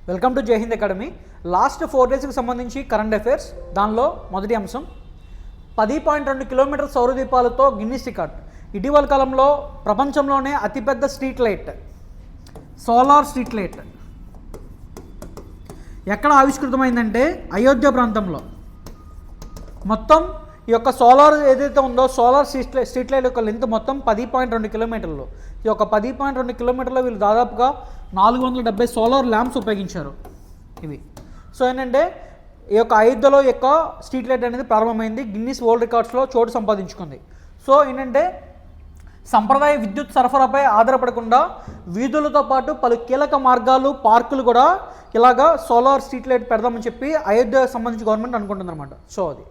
Welcome to జై Hind academy. Last 4 డేస్కి సంబంధించి కరెంట్ అఫైర్స్. దానిలో మొదటి అంశం 10.2 కిలోమీటర్ సౌర దీపాలతో గిన్నిస్ రికార్డ్. ఇటీవల కాలంలో ప్రపంచంలోనే అతిపెద్ద street light, solar street light ఎక్కడ ఆవిష్కృతమైందంటే అయోధ్య ప్రాంతంలో. మొత్తం ఈ యొక్క సోలార్ ఏదైతే ఉందో సోలార్ స్ట్రీట్ లైట్ యొక్క లెంత్ మొత్తం 10.2 కిలోమీటర్లు. ఈ యొక్క 10.2 కిలోమీటర్లో వీళ్ళు దాదాపుగా 470 సోలార్ ల్యాంప్స్ ఉపయోగించారు ఇవి. సో ఏంటంటే ఈ యొక్క అయోధ్యలో యొక్క స్ట్రీట్ లైట్ అనేది ప్రారంభమైంది, గిన్నిస్ వరల్డ్ రికార్డ్స్లో చోటు సంపాదించుకుంది. సో ఏంటంటే సంప్రదాయ విద్యుత్ సరఫరాపై ఆధారపడకుండా వీధులతో పాటు పలు కీలక మార్గాలు, పార్కులు కూడా ఇలాగా సోలార్ స్ట్రీట్ లైట్ పెడదామని చెప్పి అయోధ్యకు సంబంధించి గవర్నమెంట్ అనుకుంటుంది అనమాట. సో అది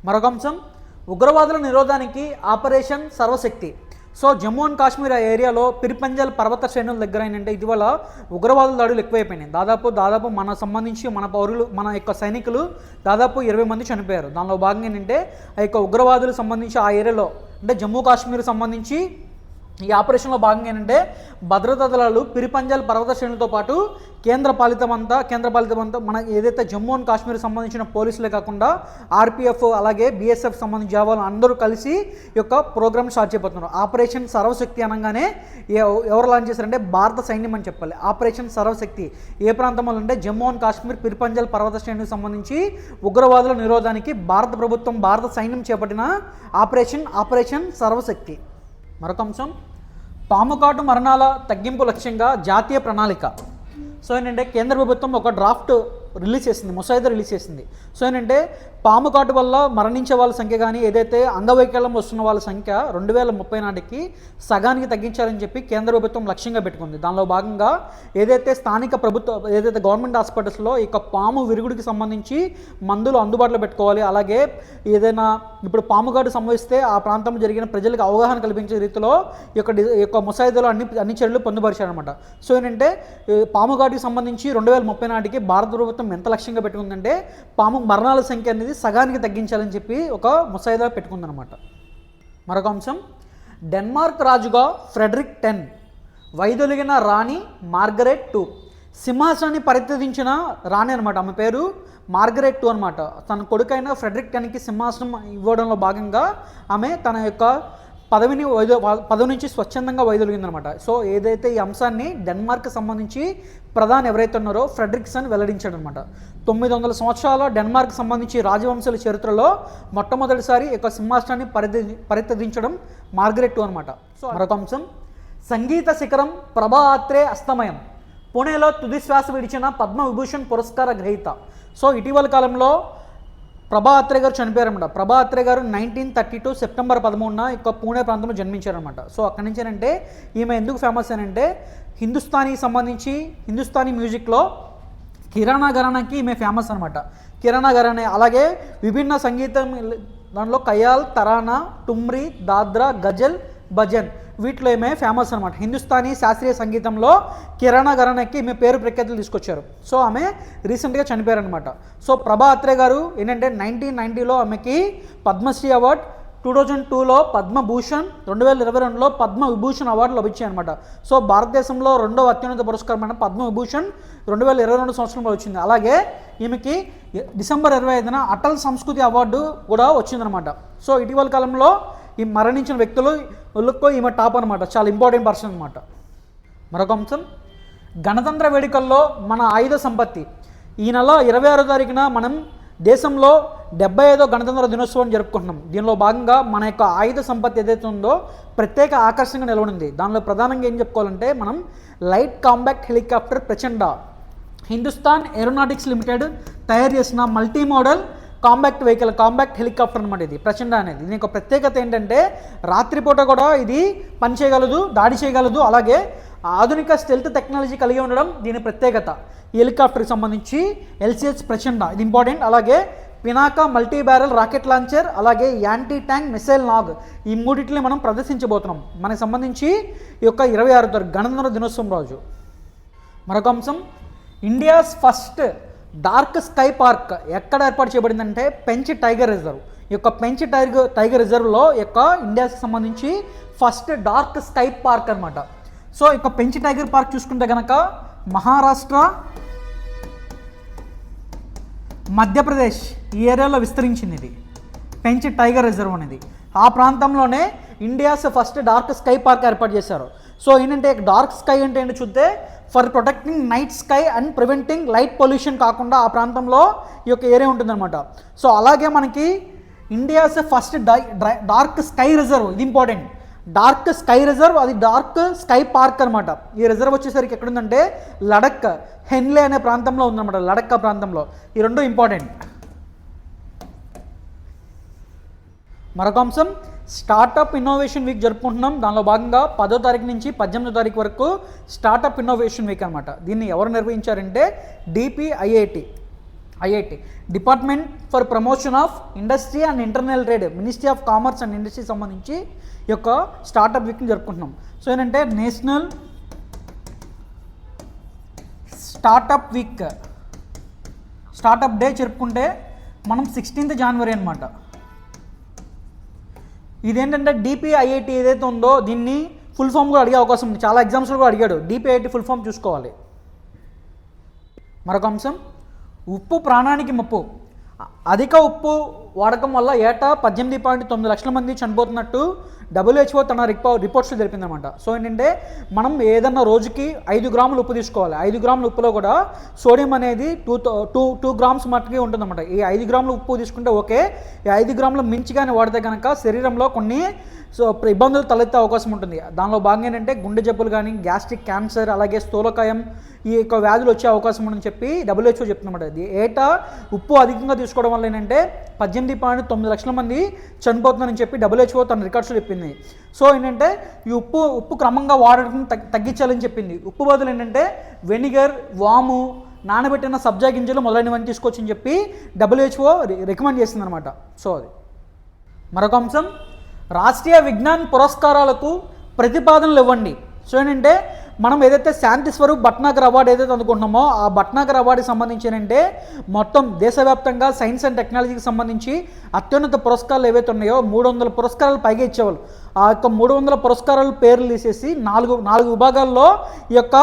మరొక అంశం, ఉగ్రవాదుల నిరోధానికి ఆపరేషన్ సర్వశక్తి. సో జమ్మూ అండ్ కాశ్మీర్ ఏరియాలో పిరిపంజల్ పర్వత శ్రేణుల దగ్గర ఏంటంటే ఇటీవల ఉగ్రవాదుల దాడులు ఎక్కువైపోయినాయి. దాదాపు మన సంబంధించి మన పౌరులు, మన యొక్క సైనికులు దాదాపు 20 మంది చనిపోయారు. దానిలో భాగంగా ఏంటంటే ఆ యొక్క ఉగ్రవాదులకు సంబంధించి ఆ ఏరియాలో అంటే జమ్మూ కాశ్మీర్ సంబంధించి ఈ ఆపరేషన్లో భాగంగా ఏంటంటే భద్రతా దళాలు పిరిపంజల్ పర్వత శ్రేణులతో పాటు కేంద్రపాలితమంతా మన ఏదైతే జమ్మూ అండ్ కాశ్మీర్ సంబంధించిన పోలీసులే కాకుండా ఆర్పిఎఫ్ అలాగే బిఎస్ఎఫ్ సంబంధించిన జవాన్లు అందరూ కలిసి ఈ యొక్క ప్రోగ్రామ్ స్టార్ట్ చేయబోతున్నారు. ఆపరేషన్ సర్వశక్తి అనగానే ఎవరు లాంచ్ చేశారంటే భారత సైన్యం అని చెప్పాలి. ఆపరేషన్ సర్వశక్తి ఏ ప్రాంతంలో అంటే జమ్మూ అండ్ కాశ్మీర్ పిరిపంజల్ పర్వత శ్రేణులకు సంబంధించి ఉగ్రవాదుల నిరోధానికి భారత ప్రభుత్వం, భారత సైన్యం చేపట్టిన ఆపరేషన్ సర్వశక్తి. మరొక అంశం, పాము కాటు మరణాల తగ్గింపు లక్ష్యంగా జాతీయ ప్రణాళిక. సో ఏంటంటే కేంద్ర ప్రభుత్వం ఒక డ్రాఫ్ట్ రిలీజ్ చేసింది, ముసాయిదా రిలీజ్ చేసింది. సో ఏంటంటే పాము కాటు వల్ల మరణించే వాళ్ళ సంఖ్య కానీ ఏదైతే అంగవైకల్యం వస్తున్న వాళ్ళ సంఖ్య 2030 నాటికి సగానికి తగ్గించాలని చెప్పి కేంద్ర ప్రభుత్వం లక్ష్యంగా పెట్టుకుంది. దానిలో భాగంగా ఏదైతే స్థానిక ఏదైతే గవర్నమెంట్ హాస్పిటల్స్లో ఈ పాము విరుగుడికి సంబంధించి మందులు అందుబాటులో పెట్టుకోవాలి. అలాగే ఏదైనా ఇప్పుడు పాము కాటు సంభవిస్తే ఆ ప్రాంతంలో జరిగిన ప్రజలకు అవగాహన కల్పించే రీతిలో ఈ యొక్క ముసాయిదాలో అన్ని చర్యలు పొందుపరిచారనమాట. సో ఏంటంటే పాము కాటుకి సంబంధించి 2030 నాటికి భారత ప్రభుత్వం ఎంత లక్ష్యంగా పెట్టుకుందంటే పాము మరణాల సంఖ్య అనేది సగానికి తగ్గించాలని చెప్పి ఒక ముసాయిదా పెట్టుకుందనమాట. మరొక అంశం, డెన్మార్క్ రాజుగా ఫ్రెడరిక్ 10, వైదొలిగిన రాణి మార్గరెట్ 2. సింహాసనాన్ని పరిత్యజించిన రాణి అనమాట. ఆమె పేరు మార్గరెట్ 2 అనమాట. తన కొడుకైన ఫ్రెడరిక్ 10కి సింహాసనం ఇవ్వడంలో భాగంగా ఆమె తన యొక్క పదవి నుంచి స్వచ్ఛందంగా వైదొలిగిందనమాట. సో ఏదైతే ఈ అంశాన్ని డెన్మార్క్ సంబంధించి ప్రధాని ఎవరైతే ఉన్నారో ఫ్రెడరిక్సన్ వెల్లడించాడు అనమాట. 900 సంవత్సరాల డెన్మార్క్ సంబంధించి రాజవంశాల చరిత్రలో మొట్టమొదటిసారి యొక్క సింహాసనాన్ని పరిత్యజించడం మార్గరెట్ 2 అనమాట. సో మరొక అంశం, సంగీత శిఖరం ప్రభా ఆత్రే అస్తమయం. పుణేలో తుది శ్వాస విడిచిన పద్మవిభూషణ్ పురస్కార గ్రహీత. సో ఇటీవల కాలంలో ప్రభా ఆత్రే గారు చనిపోయారనమాట. ప్రభా ఆత్రే గారు 1932 సెప్టెంబర్ 13న యొక్క పూణే ప్రాంతంలో జన్మించారనమాట. సో అక్కడి నుంచి అంటే ఈమె ఎందుకు ఫేమస్ అంటే హిందుస్థానీ మ్యూజిక్లో కిరాణా ఘరానాకి ఈమె ఫేమస్ అనమాట. కిరాణా ఘరానా అలాగే విభిన్న సంగీతం దానిలో ఖయాల్, తరానా, టుమ్రీ, దాద్రా, గజల్, భజన్ వీటిలో ఏమే ఫేమస్ అనమాట. హిందుస్థానీ శాస్త్రీయ సంగీతంలో కిరాణా ఘరానాకి ఈమె పేరు ప్రఖ్యాతులు తీసుకొచ్చారు. సో ఆమె రీసెంట్గా చనిపోయారనమాట. సో ప్రభా ఆత్రే గారు ఏంటంటే 1990లో ఆమెకి పద్మశ్రీ అవార్డ్, 2002లో పద్మభూషణ్, 2022లో పద్మవిభూషణ్ అవార్డు లభించాయి అనమాట. సో భారతదేశంలో రెండవ అత్యున్నత పురస్కారమైన పద్మవిభూషణ్ 2022 సంవత్సరంలో వచ్చింది. అలాగే ఈమెకి డిసెంబర్ 25న అటల్ సంస్కృతి అవార్డు కూడా వచ్చిందనమాట. సో ఇటీవల కాలంలో ఈ మరణించిన వ్యక్తులకు ఈమె టాప్ అనమాట. చాలా ఇంపార్టెంట్ పర్సన్ అనమాట. మరొక అంశం, గణతంత్ర వేడుకల్లో మన ఆయుధ సంపత్తి. ఈ నెల 26వ తారీఖున మనం దేశంలో 75వ గణతంత్ర దినోత్సవం జరుపుకుంటున్నాం. దీనిలో భాగంగా మన యొక్క ఆయుధ సంపత్తి ఏదైతే ఉందో ప్రత్యేక ఆకర్షణగా నిలవనుంది. దానిలో ప్రధానంగా ఏం చెప్పుకోవాలంటే మనం లైట్ కాంబాక్ట్ హెలికాప్టర్ ప్రచండ హిందుస్థాన్ ఏరోనాటిక్స్ లిమిటెడ్ తయారు చేసిన మల్టీ మోడల్ కాంబాక్ట్ హెలికాప్టర్ అనమాట. ఇది ప్రచండ అనేది. దీని యొక్క ప్రత్యేకత ఏంటంటే రాత్రిపూట కూడా ఇది పని చేయగలదు, దాడి చేయగలదు. అలాగే ఆధునిక స్టెల్త్ టెక్నాలజీ కలిగి ఉండడం దీని ప్రత్యేకత. ఈ హెలికాప్టర్కి సంబంధించి LCH ప్రచండ ఇది ఇంపార్టెంట్. అలాగే Pinaka multi barrel rocket launcher, అలాగే యాంటీ ట్యాంక్ మిసైల్ నాగ్ ఈ మూడింటిని మనం ప్రదర్శించబోతున్నాం మనకి సంబంధించి ఈ యొక్క 26వ గణతంత్ర దినోత్సవం రోజు. మరొక అంశం, India's first dark sky park ఎక్కడ ఏర్పాటు చేయబడిందంటే పెంచ్ టైగర్ రిజర్వ్. ఈ యొక్క పెంచ్ టైగర్ రిజర్వ్లో యొక్క ఇండియాకి సంబంధించి ఫస్ట్ డార్క్ స్కై పార్క్ అనమాట. సో ఇక పెంచ్ టైగర్ పార్క్ చూసుకుంటే కనుక మహారాష్ట్ర, మధ్యప్రదేశ్ ఈ ఏరియాలో విస్తరించింది ఇది పెంచ్ టైగర్ రిజర్వ్ అనేది. ఆ ప్రాంతంలోనే India's first dark sky park ఏర్పాటు చేశారు. సో ఏంటంటే డార్క్ స్కై అంటే ఏంటో చూస్తే for protecting night sky and preventing light pollution కాకుండా ఆ ప్రాంతంలో ఈ యొక్క ఏరియా ఉంటుందన్నమాట. సో అలాగే మనకి India's first dark sky reserve, ఇది ఇంపార్టెంట్, డార్క్ స్కై రిజర్వ్, అది డార్క్ స్కై పార్క్ అనమాట. ఈ రిజర్వ్ వచ్చేసరికి ఎక్కడుందంటే లడక్, హెన్లే అనే ప్రాంతంలో ఉందన్నమాట, లడక్ ప్రాంతంలో. ఈ రెండు ఇంపార్టెంట్. మరొక అంశం స్టార్టప్ ఇన్నోవేషన్ వీక్ జరుపుకుంటున్నాం. దానిలో భాగంగా 10వ తారీఖు నుంచి 18వ తారీఖు వరకు స్టార్టప్ ఇన్నోవేషన్ వీక్ అనమాట. దీన్ని ఎవరు నిర్వహించారంటే DPIIT, department for promotion of industry and internal trade, ministry of commerce and industry సంబంధించి ఈ యొక్క స్టార్టప్ వీక్ని జరుపుకుంటున్నాం. సో ఏంటంటే national startup week, startup day జరుపుకుంటే మనం 16th జనవరి అనమాట. ఇదేంటంటే DPIIT ఏదైతే ఉందో దీన్ని ఫుల్ ఫామ్ కూడా అడిగే అవకాశం ఉంది, చాలా ఎగ్జామ్స్లో కూడా అడిగాడు. DPIIT ఫుల్ ఫామ్ చూసుకోవాలి. మరొక అంశం ఉప్పు ప్రాణానికి ముప్పు. అధిక ఉప్పు వాడకం వల్ల ఏటా 18.9 లక్షల మంది చనిపోతున్నట్టు WHO తన రిపోర్ట్స్లో తెలిపిందనమాట. సో ఏంటంటే మనం ఏదన్నా రోజుకి 5 గ్రాములు ఉప్పు తీసుకోవాలి. 5 గ్రాముల ఉప్పులో కూడా సోడియం అనేది 2 గ్రామ్స్ మట్టుకే ఉంటుందన్నమాట. ఈ 5 గ్రాముల ఉప్పు తీసుకుంటే ఓకే, ఈ 5 గ్రాముల మించిగానే వాడితే కనుక శరీరంలో కొన్ని ఇబ్బందులు తలెత్తే అవకాశం ఉంటుంది. దానిలో భాగంగా ఏంటంటే గుండె జబ్బులు కానీ, గ్యాస్ట్రిక్ క్యాన్సర్, అలాగే స్థూలకాయం, ఈ యొక్క వ్యాధులు వచ్చే అవకాశం ఉందని చెప్పి WHO చెప్తున్నమాట. ఏటా ఉప్పు అధికంగా తీసుకోవడం వల్ల ఏంటంటే 18.9 లక్షల మంది చనిపోతున్నారని చెప్పి WHO తన రికార్డ్స్లో చెప్పింది. సో ఏంటంటే ఈ ఉప్పు క్రమంగా వాడడం తగ్గించాలని చెప్పింది. ఉప్పు బదులు ఏంటంటే వెనిగర్, వాము, నానబెట్టిన సబ్జా గింజలు మొదలైనవన్నీ తీసుకోవచ్చని చెప్పి WHO రికమెండ్ చేసింది అనమాట. సో అది మరొక అంశం రాష్ట్రీయ విజ్ఞాన్ పురస్కారాలకు ప్రతిపాదనలు ఇవ్వండి. సో ఏంటంటే మనం ఏదైతే శాంతి స్వరూప్ భట్నాగర్ అవార్డు ఏదైతే అనుకుంటున్నామో ఆ భట్నాగర్ అవార్డుకి సంబంధించి ఏంటంటే మొత్తం దేశవ్యాప్తంగా సైన్స్ అండ్ టెక్నాలజీకి సంబంధించి అత్యున్నత పురస్కారాలు ఏవైతే ఉన్నాయో 300 పురస్కారాలు పైగా ఇచ్చేవాళ్ళు. ఆ యొక్క 300 పురస్కారాల పేర్లు తీసేసి నాలుగు విభాగాల్లో ఈ యొక్క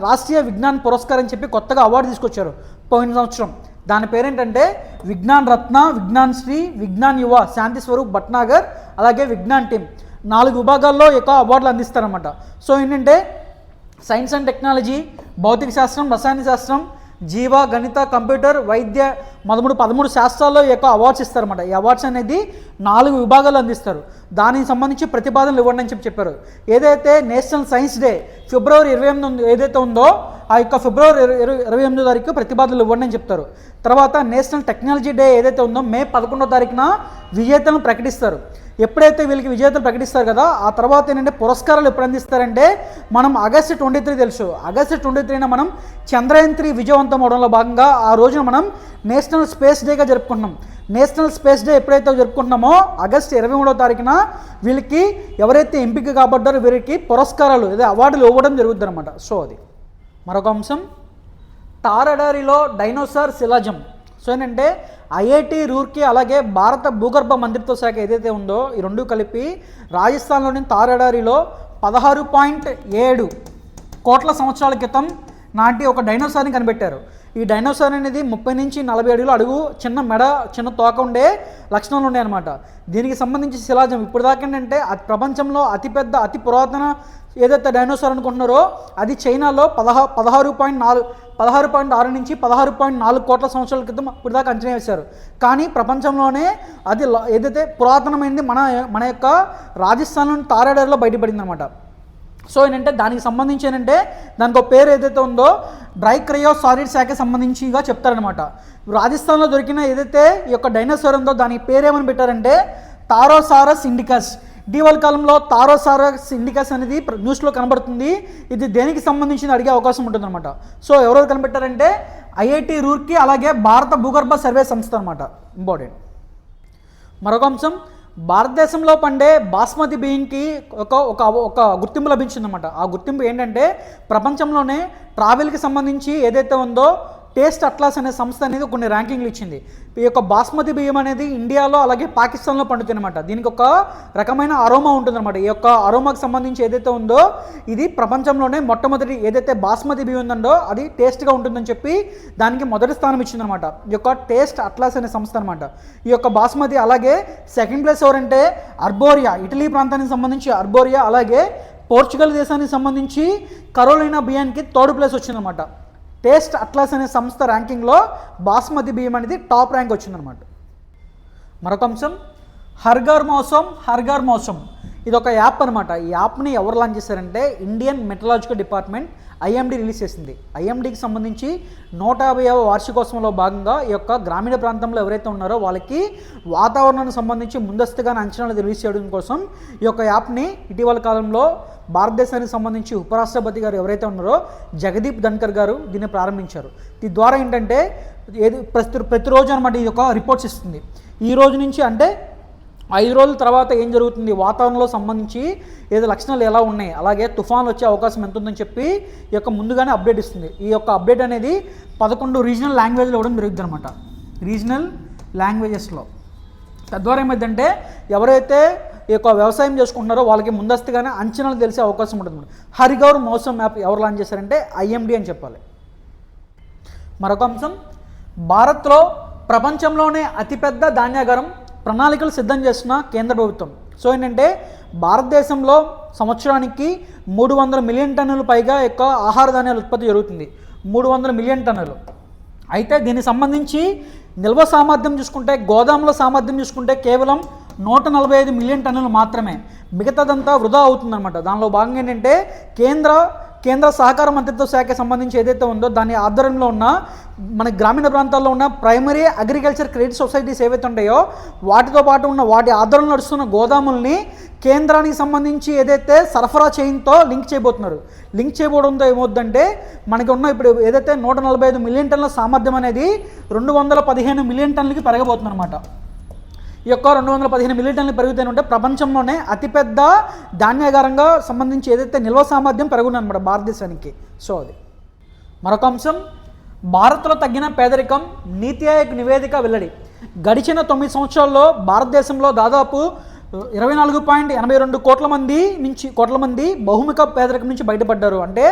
రాష్ట్రీయ విజ్ఞాన్ పురస్కారం అని చెప్పి కొత్తగా అవార్డు తీసుకొచ్చారు పోయిన సంవత్సరం. దాని పేరేంటంటే విజ్ఞాన్ రత్న, విజ్ఞాన్ శ్రీ, విజ్ఞాన్ యువ, శాంతి స్వరూప్ భట్నాగర్, అలాగే విజ్ఞాన్ టీమ్ 4 విభాగాల్లో యొక్క అవార్డులు అందిస్తారన్నమాట. సో ఏంటంటే సైన్స్ అండ్ టెక్నాలజీ, భౌతిక శాస్త్రం, రసాయన శాస్త్రం, జీవ, గణిత, కంప్యూటర్, వైద్య 13 శాస్త్రాల్లో యొక్క అవార్డ్స్ ఇస్తారన్నమాట. ఈ అవార్డ్స్ అనేది 4 విభాగాలు అందిస్తారు. దానికి సంబంధించి ప్రతిపాదనలు ఇవ్వండి అని చెప్పారు. ఏదైతే నేషనల్ సైన్స్ డే ఫిబ్రవరి 28 ఏదైతే ఉందో ఆ యొక్క ఫిబ్రవరి 28వ తారీఖు ప్రతిపాదనలు ఇవ్వండి అని చెప్తారు. తర్వాత నేషనల్ టెక్నాలజీ డే ఏదైతే ఉందో మే 11వ తారీఖున విజేతలను ప్రకటిస్తారు. ఎప్పుడైతే వీళ్ళకి విజేతలు ప్రకటిస్తారు కదా ఆ తర్వాత ఏంటంటే పురస్కారాలు ఎప్పుడు అందిస్తారంటే మనం ఆగస్టు 23 తెలుసు, ఆగస్టు 23న మనం చంద్రయాన్ 3 విజయవంతం అవడంలో భాగంగా ఆ రోజున మనం నేషనల్ స్పేస్ డేగా జరుపుకుంటున్నాం. నేషనల్ స్పేస్ డే ఎప్పుడైతే జరుపుకుంటున్నామో ఆగస్టు 23వ తారీఖున వీళ్ళకి ఎవరైతే ఎంపిక కాబడ్డారో వీరికి పురస్కారాలు అదే అవార్డులు ఇవ్వడం జరుగుతుంది అనమాట. సో అది మరొక అంశం థార్ ఎడారిలో డైనోసార్ శిలాజం. సో ఏంటంటే IIT రూర్కీ అలాగే భారత భూగర్భ మంత్రిత్వ శాఖ ఏదైతే ఉందో ఈ రెండు కలిపి రాజస్థాన్లోని థార్ ఎడారిలో 16.7 కోట్ల సంవత్సరాల క్రితం నాటి ఒక డైనోసార్ని కనిపెట్టారు. ఈ డైనోసార్ అనేది 30 నుంచి 40 అడుగులు అడుగు, చిన్న మెడ, చిన్న తోక ఉండే లక్షణాలు ఉండే అనమాట. దీనికి సంబంధించి శిలాజం ఇప్పుడు దాకా ఏంటంటే ప్రపంచంలో అతిపెద్ద అతి పురాతన ఏదైతే డైనోసార్ అనుకుంటున్నారో అది చైనాలో 16.6 నుంచి 16.4 కోట్ల సంవత్సరాల క్రితం ఇప్పుడు దాకా అంచనా వేశారు. కానీ ప్రపంచంలోనే అది ఏదైతే పురాతనమైనది మన యొక్క రాజస్థాన్లోని థార్ ఎడారిలో బయటపడింది అనమాట. సో ఏంటంటే దానికి సంబంధించి ఏంటంటే దానికి ఒక పేరు ఏదైతే ఉందో డ్రైక్రయోసారిడ్ శాఖకి సంబంధించిగా చెప్తారనమాట. రాజస్థాన్లో దొరికిన ఏదైతే ఈ యొక్క డైనోసార్ ఉందో దానికి పేరు ఏమని పెట్టారంటే థారోసారస్ ఇండికస్. ఇటీవల కాలంలో థారోసారస్ ఇండికస్ అనేది న్యూస్లో కనబడుతుంది. ఇది దేనికి సంబంధించింది అడిగే అవకాశం ఉంటుందన్నమాట. సో ఎవరెవరు కనిపెట్టారంటే IIT రూర్కీ అలాగే భారత భూగర్భ సర్వే సంస్థ అనమాట. ఇంపార్టెంట్. మరొక అంశం భారతదేశంలో పండే బాస్మతి బియ్యంకి ఒక గుర్తింపు లభించిందన్నమాట. ఆ గుర్తింపు ఏంటంటే ప్రపంచంలోనే ట్రావెల్కి సంబంధించి ఏదైతే ఉందో టేస్ట్ అట్లాస్ అనే సంస్థ అనేది కొన్ని ర్యాంకింగ్లు ఇచ్చింది. ఈ యొక్క బాస్మతి బియ్యం అనేది ఇండియాలో అలాగే పాకిస్తాన్లో పండుతుందన్నమాట. దీనికి ఒక రకమైన అరోమా ఉంటుందన్నమాట. ఈ యొక్క అరోమాకి సంబంధించి ఏదైతే ఉందో ఇది ప్రపంచంలోనే మొట్టమొదటి ఏదైతే బాస్మతి బియ్యం ఉందో అది టేస్ట్గా ఉంటుందని చెప్పి దానికి మొదటి స్థానం ఇచ్చిందనమాట ఈ యొక్క టేస్ట్ అట్లాస్ అనే సంస్థ అనమాట. ఈ యొక్క బాస్మతి. అలాగే సెకండ్ ప్లేస్ ఎవరంటే అర్బోరియా, ఇటలీ ప్రాంతానికి సంబంధించి అర్బోరియా, అలాగే పోర్చుగల్ దేశానికి సంబంధించి కరోలినా బియ్యానికి థర్డ్ ప్లేస్ వచ్చిందనమాట. టేస్ట్ అట్లాస్ అనే సంస్థ ర్యాంకింగ్లో బాస్మతి బియ్యం అనేది టాప్ ర్యాంక్ వచ్చిందనమాట. మరొక అంశం హర్ఘర్ మౌసమ్. ఇది ఒక యాప్ అనమాట. ఈ యాప్ని ఎవరు లాంచ్ చేశారంటే Indian metrological department IMD release చేసింది. ఐఎండీకి సంబంధించి 150వ వార్షికోత్సవంలో భాగంగా ఈ యొక్క గ్రామీణ ప్రాంతంలో ఎవరైతే ఉన్నారో వాళ్ళకి వాతావరణానికి సంబంధించి ముందస్తుగానే అంచనాలు రిలీజ్ చేయడం కోసం ఈ యొక్క యాప్ని ఇటీవల కాలంలో భారతదేశానికి సంబంధించి ఉపరాష్ట్రపతి గారు ఎవరైతే ఉన్నారో జగదీప్ ధన్కర్ గారు దీన్ని ప్రారంభించారు. దీని ద్వారా ఏంటంటే ప్రతిరోజు అనమాట ఇది ఒక రిపోర్ట్స్ ఇస్తుంది. ఈ రోజు నుంచి అంటే 5 రోజుల తర్వాత ఏం జరుగుతుంది, వాతావరణంలో సంబంధించి ఏదో లక్షణాలు ఎలా ఉన్నాయి, అలాగే తుఫాన్లు వచ్చే అవకాశం ఎంత ఉందని చెప్పి ఈ యొక్క ముందుగానే అప్డేట్ ఇస్తుంది. ఈ యొక్క అప్డేట్ అనేది 11 రీజనల్ లాంగ్వేజ్లో ఇవ్వడం జరుగుతుంది అనమాట. రీజనల్ లాంగ్వేజెస్లో. తద్వారా ఏమైందంటే ఎవరైతే ఈ యొక్క వ్యవసాయం చేసుకుంటున్నారో వాళ్ళకి ముందస్తుగానే అంచనాలు తెలిసే అవకాశం ఉంటుంది. హర్ఘర్ మౌసమ్ యాప్ ఎవరు లాంచ్ చేశారంటే ఐఎండీ అని చెప్పాలి. మరొక అంశం భారత్లో ప్రపంచంలోనే అతిపెద్ద ధాన్యాగారం ప్రణాళికలు సిద్ధం చేస్తున్న కేంద్ర ప్రభుత్వం. సో ఏంటంటే భారతదేశంలో సంవత్సరానికి 300 మిలియన్ టన్నులు పైగా యొక్క ఆహార ధాన్యాల ఉత్పత్తి జరుగుతుంది. 300 మిలియన్ టన్నులు. అయితే దీనికి సంబంధించి నిల్వ సామర్థ్యం చూసుకుంటే, గోదాముల సామర్థ్యం చూసుకుంటే కేవలం 145 మిలియన్ టన్నులు మాత్రమే. మిగతాదంతా వృధా అవుతుందన్నమాట. దానిలో భాగంగా ఏంటంటే కేంద్ర సహకార మంత్రిత్వ శాఖ సంబంధించి ఏదైతే ఉందో దాని ఆధ్వర్యంలో ఉన్న మన గ్రామీణ ప్రాంతాల్లో ఉన్న ప్రైమరీ అగ్రికల్చర్ క్రెడిట్ సొసైటీస్ ఏవైతే ఉంటాయో వాటితో పాటు ఉన్న వాటి ఆధ్వర్యంలో నడుస్తున్న గోదాముల్ని కేంద్రానికి సంబంధించి ఏదైతే సరఫరా చైన్తో లింక్ చేయబోతున్నారు. లింక్ చేయబోవడంతో ఏమవుతుందంటే మనకి ఉన్న ఇప్పుడు ఏదైతే 145 మిలియన్ టన్నుల సామర్థ్యం అనేది 215 మిలియన్ టన్నులకి పెరగబోతుంది అనమాట. ఈ యొక్క 215 మిలియన్ టన్నులు పెరుగుతాయంటే ప్రపంచంలోనే అతిపెద్ద ధాన్యాగారంగా సంబంధించి ఏదైతే నిల్వ సామర్థ్యం పెరుగుతుందన్నమాట భారతదేశానికి. సో అది మరొక అంశం భారత్లో తగ్గిన పేదరికం నీతి ఆయోగ్ నివేదిక వెల్లడి. గడిచిన 9 సంవత్సరాల్లో భారతదేశంలో దాదాపు 24.82 కోట్ల మంది బహుముఖ పేదరికం నుంచి బయటపడ్డారు. అంటే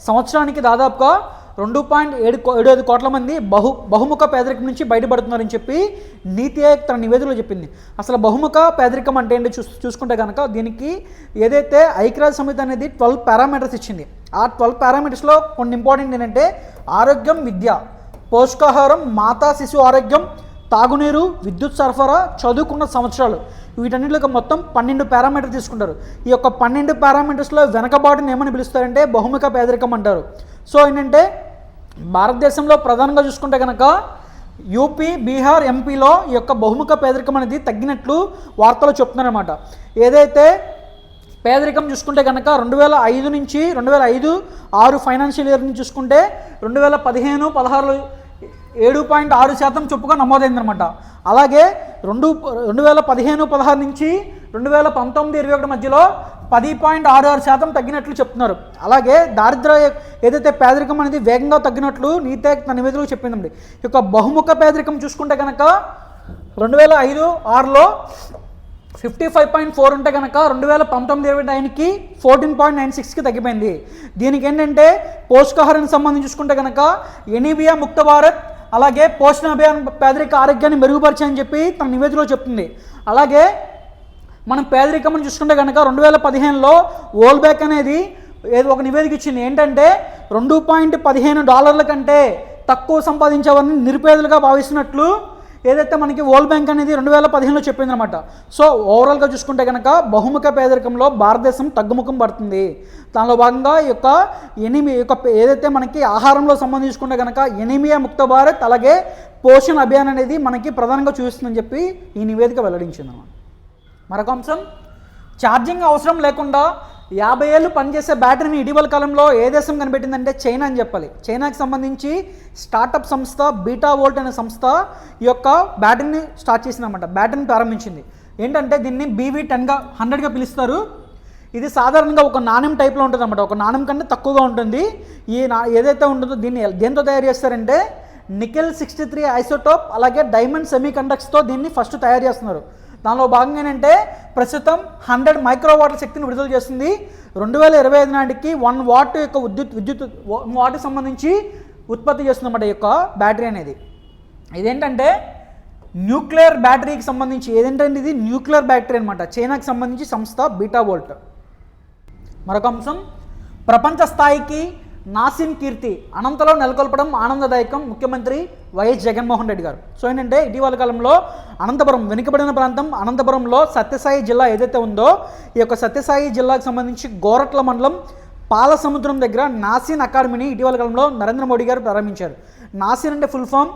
సంవత్సరానికి దాదాపుగా 2.75 కోట్ల మంది బహుముఖ పేదరికం నుంచి బయటపడుతున్నారని చెప్పి నీతి ఆయోగ్ తన నివేదికలో చెప్పింది. అసలు బహుముఖ పేదరికం అంటే ఏంటి చూసుకుంటే కనుక దీనికి ఏదైతే ఐక్యరాజ్య సమితి అనేది 12 పారామీటర్స్ ఇచ్చింది. ఆ 12 పారామీటర్స్లో కొన్ని ఇంపార్టెంట్ ఏంటంటే ఆరోగ్యం, విద్య, పోషకాహారం, మాతా శిశు ఆరోగ్యం, తాగునీరు, విద్యుత్ సరఫరా, చదువుకున్న సంవత్సరాలు, వీటన్నిటిలో మొత్తం 12 పారామీటర్స్ తీసుకుంటారు. ఈ యొక్క 12 పారామీటర్స్లో వెనకబాటుని ఏమని పిలుస్తారంటే బహుముఖ పేదరికం అంటారు. సో ఏంటంటే భారతదేశంలో ప్రధానంగా చూసుకుంటే కనుక యూపీ, బీహార్, ఎంపీలో ఈ యొక్క బహుముఖ పేదరికం అనేది తగ్గినట్లు వార్తలు చెప్తున్నారన్నమాట. ఏదైతే పేదరికం చూసుకుంటే కనుక 2005 నుంచి 2005-06 ఫైనాన్షియల్ ఇయర్ నుంచి చూసుకుంటే 2015-16 7.6% చొప్పుగా నమోదైందనమాట. అలాగే 2015-16 నుంచి 2019-21 మధ్యలో 10.66% తగ్గినట్లు చెప్తున్నారు. అలాగే దారిద్ర్య ఏదైతే పేదరికం అనేది వేగంగా తగ్గినట్లు నీతి ఆయోగ్ తన నివేదికలో చెప్పిందండి. ఈ యొక్క బహుముఖ పేదరికం చూసుకుంటే కనుక 2005-06లో 55.4 ఉంటే కనుక 2019-20కి 14.96కి తగ్గిపోయింది. దీనికి ఏంటంటే పోషకాహారానికి సంబంధించి చూసుకుంటే కనుక ఎనీమియా ముక్త భారత్, అలాగే పోషణ అభియాన్ పేదరిక ఆరోగ్యాన్ని మెరుగుపరిచాయని చెప్పి తన నివేదికలో చెప్తుంది. అలాగే మనం పేదరికం చూసుకుంటే కనుక 2015లో వరల్డ్ బ్యాంక్ అనేది ఏదో ఒక నివేదిక ఇచ్చింది. ఏంటంటే $2.15 కంటే తక్కువ సంపాదించే వారిని నిరుపేదలుగా భావిస్తున్నట్లు ఏదైతే మనకి వరల్డ్ బ్యాంక్ అనేది 2015లో చెప్పింది అనమాట. సో ఓవరాల్గా చూసుకుంటే కనుక బహుముఖ పేదరికంలో భారతదేశం తగ్గుముఖం పడుతుంది. దానిలో భాగంగా ఈ యొక్క ఏదైతే మనకి ఆహారంలో సంబంధించుకుంటే కనుక ఎనీమియా ముక్త భారత్, అలాగే పోషణ అభియాన్ అనేది మనకి ప్రధానంగా చూస్తుందని చెప్పి ఈ నివేదిక వెల్లడించింది అన్నమాట. మరొక అంశం ఛార్జింగ్ అవసరం లేకుండా 50 ఏళ్ళు పనిచేసే బ్యాటరీని ఇటీవల కాలంలో ఏ దేశం కనిపెట్టిందంటే చైనా అని చెప్పాలి. చైనాకి సంబంధించి స్టార్టప్ సంస్థ బీటా వోల్ట్ అనే సంస్థ ఈ యొక్క బ్యాటరీని స్టార్ట్ చేసిందన్నమాట. బ్యాటరీని ప్రారంభించింది. ఏంటంటే దీన్ని BV10గా 100గా పిలుస్తారు. ఇది సాధారణంగా ఒక నాణ్యం టైప్లో ఉంటుంది అన్నమాట. ఒక నాణ్యం కంటే తక్కువగా ఉంటుంది. ఏదైతే ఉంటుందో దీన్ని దేంతో తయారు చేస్తారంటే నికెల్ 63 ఐసోటోప్ అలాగే డైమండ్ సెమీ కండక్టర్స్తో దీన్ని ఫస్ట్ తయారు చేస్తున్నారు. దానిలో భాగంగా ఏంటంటే ప్రస్తుతం 100 మైక్రోవాట్ల శక్తిని విడుదల చేస్తుంది. 2025 నాటికి 1 వాట్ యొక్క విద్యుత్ 1 వాట్కి సంబంధించి ఉత్పత్తి చేస్తుందన్నమాట ఈ యొక్క బ్యాటరీ అనేది. ఇదేంటంటే న్యూక్లియర్ బ్యాటరీకి సంబంధించి ఏదేంటంటే ఇది న్యూక్లియర్ బ్యాటరీ అనమాట. చైనాకి సంబంధించి సంస్థ బీటా వోల్ట్. మరొక అంశం, ప్రపంచ స్థాయికి నాసిన్ కీర్తి అనంతలో నెలకొల్పడం ఆనందదాయకం ముఖ్యమంత్రి వైఎస్ జగన్మోహన్ రెడ్డి గారు. సో ఏంటంటే ఇటీవల కాలంలో అనంతపురం వెనుకబడిన ప్రాంతం అనంతపురంలో సత్యసాయి జిల్లా ఏదైతే ఉందో ఈ యొక్క సత్యసాయి జిల్లాకు సంబంధించి గోరట్ల మండలం పాలసముద్రం దగ్గర నాసిన్ అకాడమీని ఇటీవల కాలంలో నరేంద్ర మోడీ గారు ప్రారంభించారు. నాసిన్ అంటే full form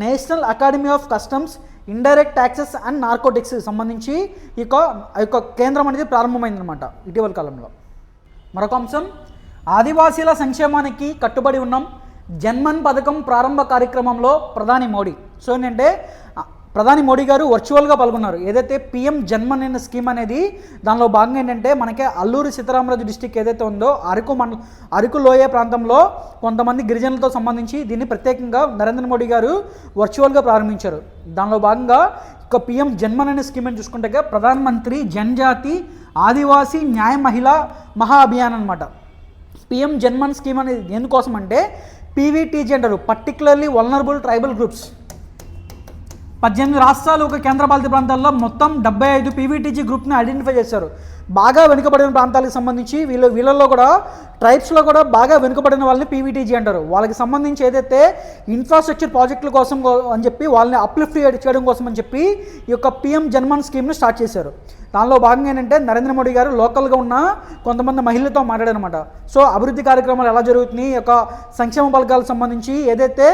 National Academy of Customs Indirect Taxes and Narcotics సంబంధించి ఈ యొక్క కేంద్రం అనేది ప్రారంభమైందనమాట ఇటీవల కాలంలో. మరొక అంశం, ఆదివాసీల సంక్షేమానికి కట్టుబడి ఉన్నాం, జన్మన్ పథకం ప్రారంభ కార్యక్రమంలో ప్రధాని మోడీ. సో ఏంటంటే ప్రధాని మోడీ గారు వర్చువల్గా పాల్గొన్నారు. ఏదైతే పిఎం జన్మన్ అనే స్కీమ్ అనేది దానిలో భాగంగా ఏంటంటే మనకి అల్లూరి సీతారామరాజు డిస్టిక్ ఏదైతే ఉందో అరకు లోయ ప్రాంతంలో కొంతమంది గిరిజనులతో సంబంధించి దీన్ని ప్రత్యేకంగా నరేంద్ర మోడీ గారు వర్చువల్గా ప్రారంభించారు. దానిలో భాగంగా ఇక పిఎం జన్మన్ అనే స్కీమ్ అని చూసుకుంటే ప్రధానమంత్రి జనజాతి ఆదివాసీ న్యాయ మహిళా మహా అభియాన్ అనమాట. పిఎం జన్మన్ స్కీమ్ అనేది ఎందుకోసం అంటే పీవీటీజీ అంటారు, పర్టికులర్లీ వల్నరబుల్ ట్రైబల్ గ్రూప్స్. 18 రాష్ట్రాలు ఒక కేంద్రపాలిత ప్రాంతాల్లో మొత్తం 75 పీవీటీజీ గ్రూప్ని ఐడెంటిఫై చేశారు. బాగా వెనుకబడిన ప్రాంతాలకు సంబంధించి వీళ్ళల్లో కూడా ట్రైబ్స్లో కూడా బాగా వెనుకబడిన వాళ్ళని పీవీటీజీ అంటారు. వాళ్ళకి సంబంధించి ఏదైతే ఇన్ఫ్రాస్ట్రక్చర్ ప్రాజెక్టుల కోసం అని చెప్పి వాళ్ళని అప్లిఫ్ట్ చేయడం కోసం అని చెప్పి ఈ యొక్క పిఎం జన్మన్ స్కీమ్ని స్టార్ట్ చేశారు. దానిలో భాగంగా ఏంటంటే నరేంద్ర మోడీ గారు లోకల్గా ఉన్న కొంతమంది మహిళలతో మాట్లాడారనమాట. సో అభివృద్ధి కార్యక్రమాలు ఎలా జరుగుతున్నాయి, ఈ యొక్క సంక్షేమ పథకాలకు సంబంధించి ఏదైతే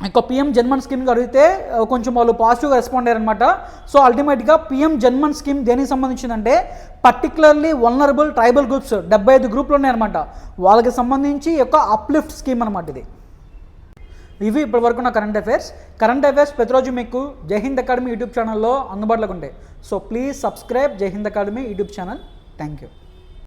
ఇంకో పిఎం జన్మన్ స్కీమ్కి అడిగితే కొంచెం వాళ్ళు పాజిటివ్గా రెస్పాండ్ అయ్యారనమాట. సో అల్టిమేట్గా పిఎం జన్మన్ స్కీమ్ దేనికి సంబంధించిందంటే పర్టికులర్లీ వల్నరబుల్ ట్రైబల్ గ్రూప్స్ 75 గ్రూపులు ఉన్నాయన్నమాట. వాళ్ళకి సంబంధించి యొక్క అప్లిఫ్ట్ స్కీమ్ అనమాట ఇది. ఇవి ఇప్పటివరకు నా కరెంట్ అఫైర్స్ ప్రతిరోజు మీకు జై హింద్ అకాడమీ యూట్యూబ్ ఛానల్లో అందుబాటులోకి ఉంటాయి. సో ప్లీజ్ సబ్స్క్రైబ్ జై Hind academy YouTube channel. Thank you.